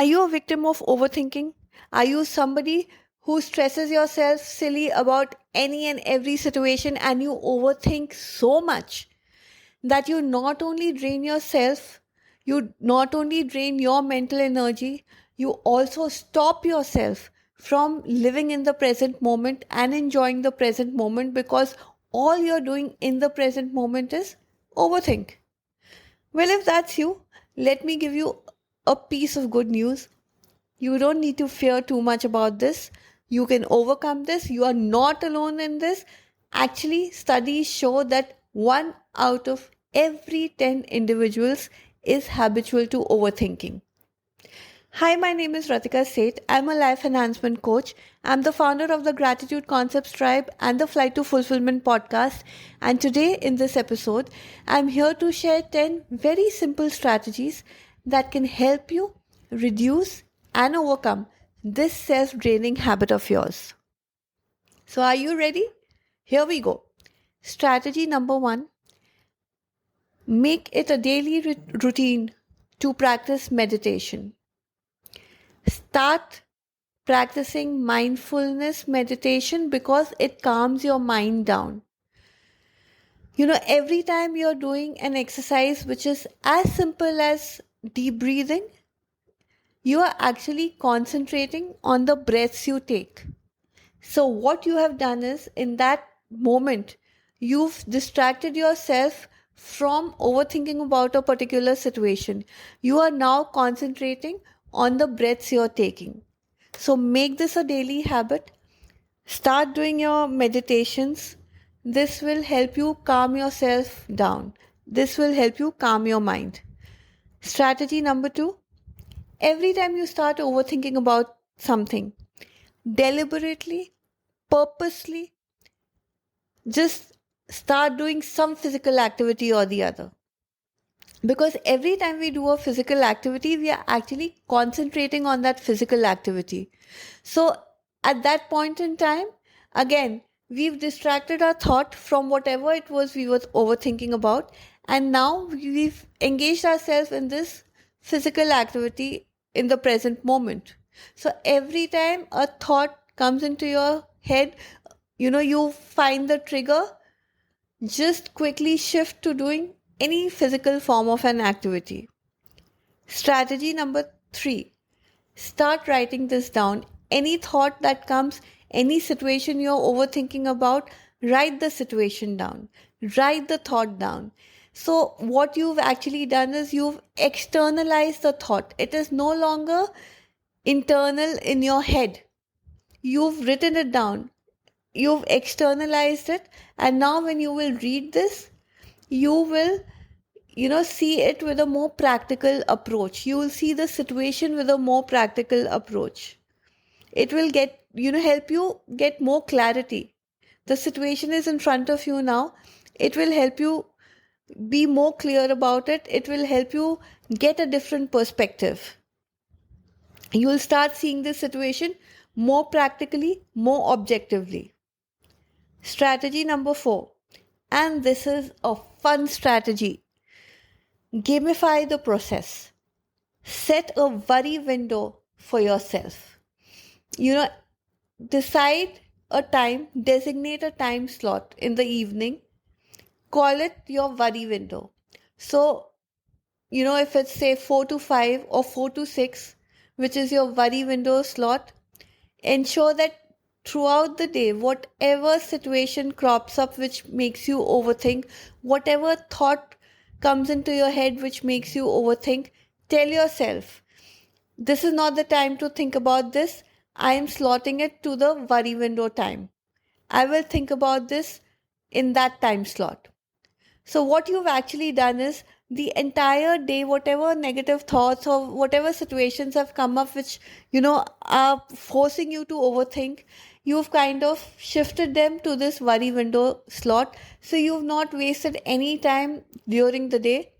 Are you a victim of overthinking? Are you somebody who stresses yourself silly about any and every situation and you overthink so much that you not only drain yourself, you not only drain your mental energy, you also stop yourself from living in the present moment and enjoying the present moment because all you're doing in the present moment is overthink? Well, if that's you, let me give you a piece of good news. You don't need to fear too much about this. You can overcome this. You are not alone in this. Actually, studies show that 1 out of every 10 individuals is habitual to overthinking. Hi, my name is Ratika Seth. I'm a life enhancement coach. I'm the founder of the Gratitude Concepts Tribe and the Flight to Fulfillment podcast. And today, in this episode, I'm here to share 10 very simple strategies that can help you reduce and overcome this self draining habit of yours. So, are you ready? Here we go. Strategy number 1, make it a daily routine to practice meditation. Start practicing mindfulness meditation because it calms your mind down. Every time you're doing an exercise which is as simple as deep breathing, you are actually concentrating on the breaths you take. So, what you have done is in that moment, you've distracted yourself from overthinking about a particular situation. You are now concentrating on the breaths you're taking. So, make this a daily habit. Start doing your meditations. This will help you calm yourself down. This will help you calm your mind. Strategy number 2, every time you start overthinking about something, deliberately, purposely, just start doing some physical activity or the other. Because every time we do a physical activity, we are actually concentrating on that physical activity. So at that point in time, again, we've distracted our thought from whatever it was we were overthinking about. And now we've engaged ourselves in this physical activity in the present moment. So every time a thought comes into your head, you find the trigger, just quickly shift to doing any physical form of an activity. Strategy number 3, start writing this down. Any thought that comes, any situation you're overthinking about, write the situation down, write the thought down. So, what you've actually done is you've externalized the thought. It is no longer internal in your head. You've written it down, you've externalized it, and now when you will read this, you will see it with a more practical approach. You will see the situation with a more practical approach. It will help you get more clarity. The situation is in front of you now. It will help you be more clear about it. It will help you get a different perspective. You will start seeing the situation more practically, more objectively. Strategy number 4, and this is a fun strategy. Gamify the process. Set a worry window for yourself. Decide a time, designate a time slot in the evening, call it your worry window. So, if it's say 4 to 5 or 4 to 6, which is your worry window slot, ensure that throughout the day, whatever situation crops up which makes you overthink, whatever thought comes into your head which makes you overthink, tell yourself, this is not the time to think about this. I am slotting it to the worry window time. I will think about this in that time slot. So what you've actually done is the entire day, whatever negative thoughts or whatever situations have come up which, are forcing you to overthink, you've kind of shifted them to this worry window slot. So you've not wasted any time during the day.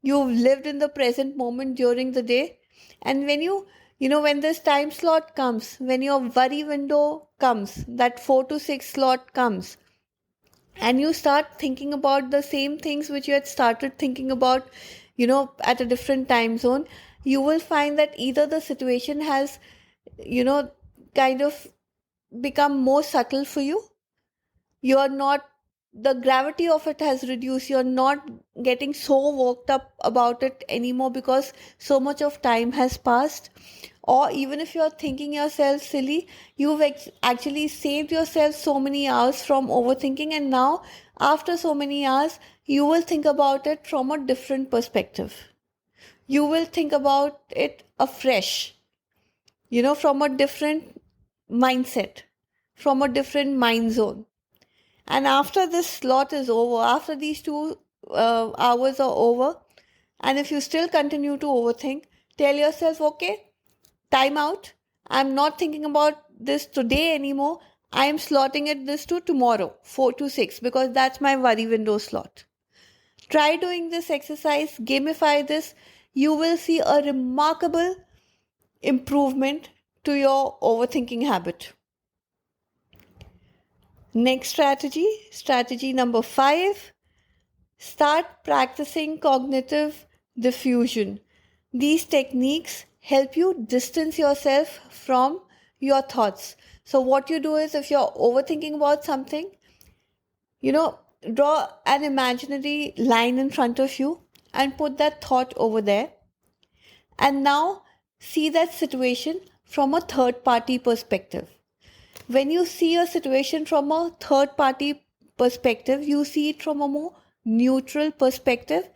You've lived in the present moment during the day. And when this time slot comes, when your worry window comes, that 4 to 6 slot comes, and you start thinking about the same things which you had started thinking about, at a different time zone, you will find that either the situation has, you know, kind of become more subtle for you. You're not, the gravity of it has reduced. You're not getting so worked up about it anymore because so much of time has passed. Or even if you're thinking yourself silly, you've actually saved yourself so many hours from overthinking, and now after so many hours you will think about it from a different perspective. You will think about it afresh, from a different mindset, from a different mind zone. And after this slot is over, after these 2 hours are over, and if you still continue to overthink, tell yourself, okay, time out. I'm not thinking about this today anymore. I am slotting it this to tomorrow, 4 to 6, because that's my worry window slot. Try doing this exercise, gamify this. You will see a remarkable improvement to your overthinking habit. Next strategy number 5, start practicing cognitive diffusion. These techniques help you distance yourself from your thoughts. So, what you do is, if you're overthinking about something, draw an imaginary line in front of you and put that thought over there. And now see that situation from a third party perspective. When you see a situation from a third party perspective, you see it from a more neutral perspective,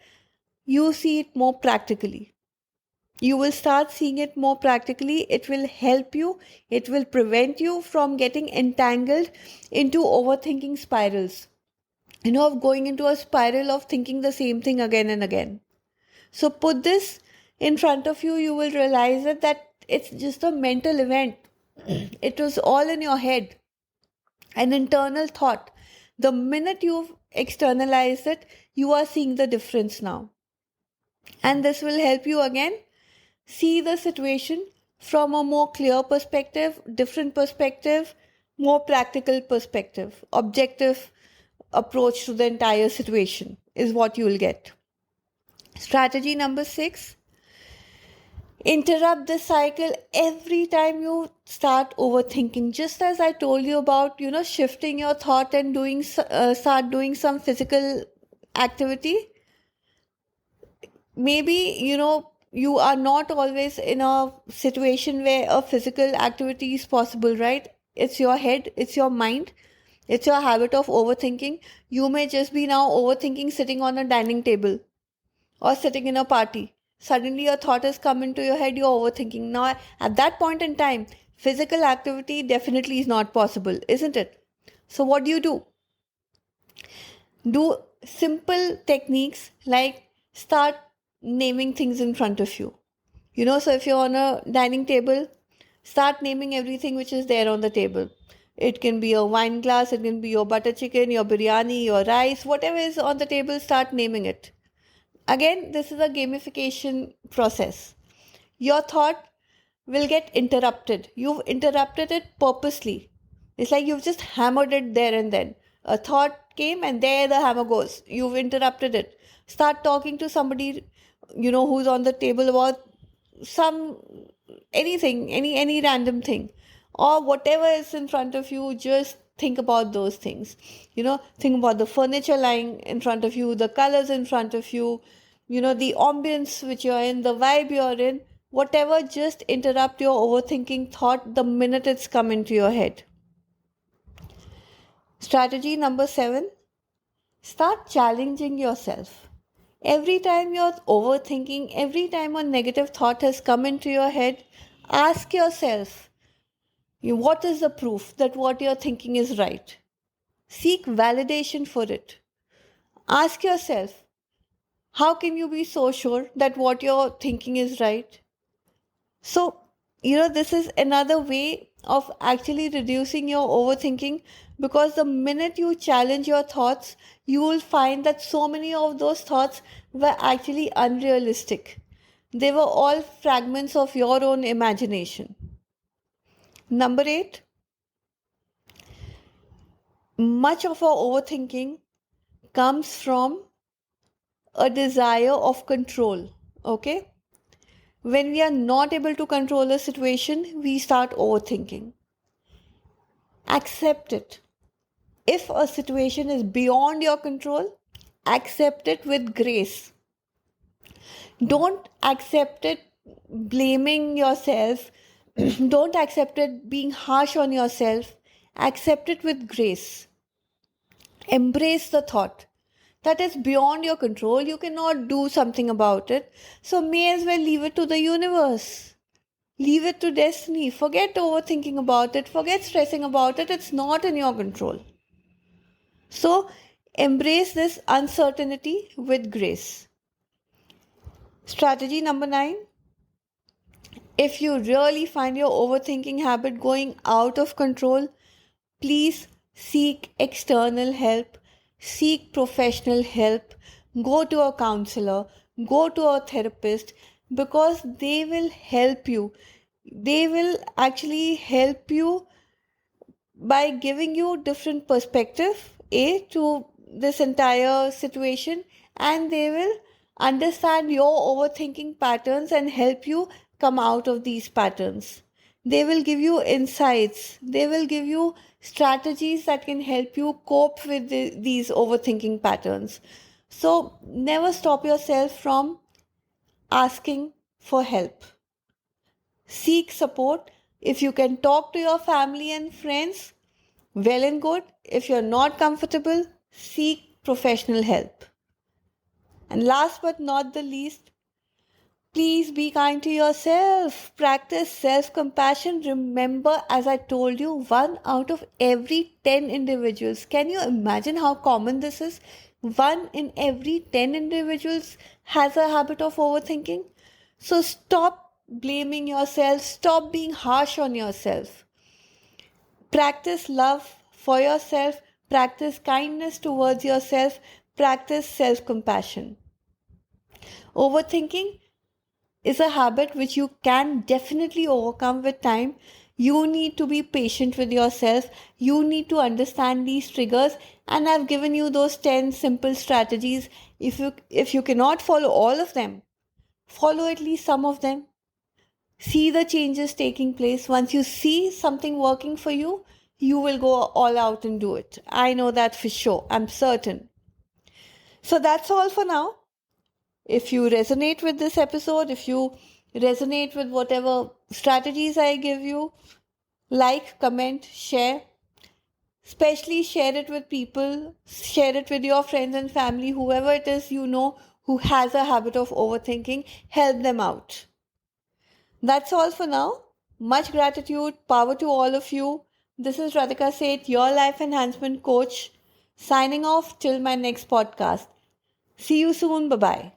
you see it more practically. You will start seeing it more practically. It will help you, it will prevent you from getting entangled into overthinking spirals, of going into a spiral of thinking the same thing again and again. So put this in front of you, you will realize that it's just a mental event. It was all in your head, an internal thought. The minute you've externalized it, you are seeing the difference now. And this will help you again see the situation from a more clear perspective, different perspective, more practical perspective, objective approach to the entire situation is what you will get. Strategy number 6, interrupt the cycle every time you start overthinking. Just as I told you about, shifting your thought and start doing some physical activity. Maybe, you are not always in a situation where a physical activity is possible, right? It's your head, it's your mind, it's your habit of overthinking. You may just be now overthinking sitting on a dining table or sitting in a party. Suddenly a thought has come into your head, you're overthinking. Now, at that point in time, physical activity definitely is not possible, isn't it? So, what do? Do simple techniques like start naming things in front of you. So if you're on a dining table, start naming everything which is there on the table. It can be a wine glass, it can be your butter chicken, your biryani, your rice, whatever is on the table, start naming it. Again, this is a gamification process. Your thought will get interrupted. You've interrupted it purposely. It's like you've just hammered it there and then. A thought came and there the hammer goes. You've interrupted it. Start talking to somebody, who's on the table about some anything, any random thing, or whatever is in front of you. Just think about those things. Think about the furniture lying in front of you, the colors in front of you, the ambience which you're in, the vibe you're in, whatever. Just interrupt your overthinking thought the minute it's come into your head. Strategy number 7, start challenging yourself. Every time you're overthinking, every time a negative thought has come into your head, ask yourself, what is the proof that what you're thinking is right? Seek validation for it. Ask yourself, how can you be so sure that what you're thinking is right? So, this is another way of actually reducing your overthinking, because the minute you challenge your thoughts, you will find that so many of those thoughts were actually unrealistic. They were all fragments of your own imagination. Number 8, much of our overthinking comes from a desire of control. Okay? When we are not able to control a situation, we start overthinking. Accept it. If a situation is beyond your control, accept it with grace. Don't accept it blaming yourself. Don't accept it being harsh on yourself. Accept it with grace. Embrace the thought that is beyond your control. You cannot do something about it. So, may as well leave it to the universe. Leave it to destiny. Forget overthinking about it. Forget stressing about it. It's not in your control. So, embrace this uncertainty with grace. Strategy number 9. If you really find your overthinking habit going out of control, please seek external help, seek professional help, go to a counselor, go to a therapist, because they will help you. They will actually help you by giving you different perspective to this entire situation, and they will understand your overthinking patterns and help you come out of these patterns. They will give you insights, they will give you strategies that can help you cope with these overthinking patterns. So never stop yourself from asking for help. Seek support. If you can talk to your family and friends, well and good. If you're not comfortable, seek professional help. And last but not the least, please be kind to yourself. Practice self compassion. Remember, as I told you, 1 out of every 10 individuals. Can you imagine how common this is? 1 in every 10 individuals has a habit of overthinking. So stop blaming yourself. Stop being harsh on yourself. Practice love for yourself, practice kindness towards yourself, practice self compassion. Overthinking is a habit which you can definitely overcome with time. You need to be patient with yourself. You need to understand these triggers, and I've given you those 10 simple strategies. If you cannot follow all of them, follow at least some of them. See the changes taking place. Once you see something working for you, you will go all out and do it. I know that for sure. I'm certain. So that's all for now. If you resonate with this episode, if you resonate with whatever strategies I give you, like, comment, share. Especially share it with people, share it with your friends and family, whoever it is you know who has a habit of overthinking, help them out. That's all for now. Much gratitude, power to all of you. This is Ratika Seth, your life enhancement coach, signing off till my next podcast. See you soon. Bye bye.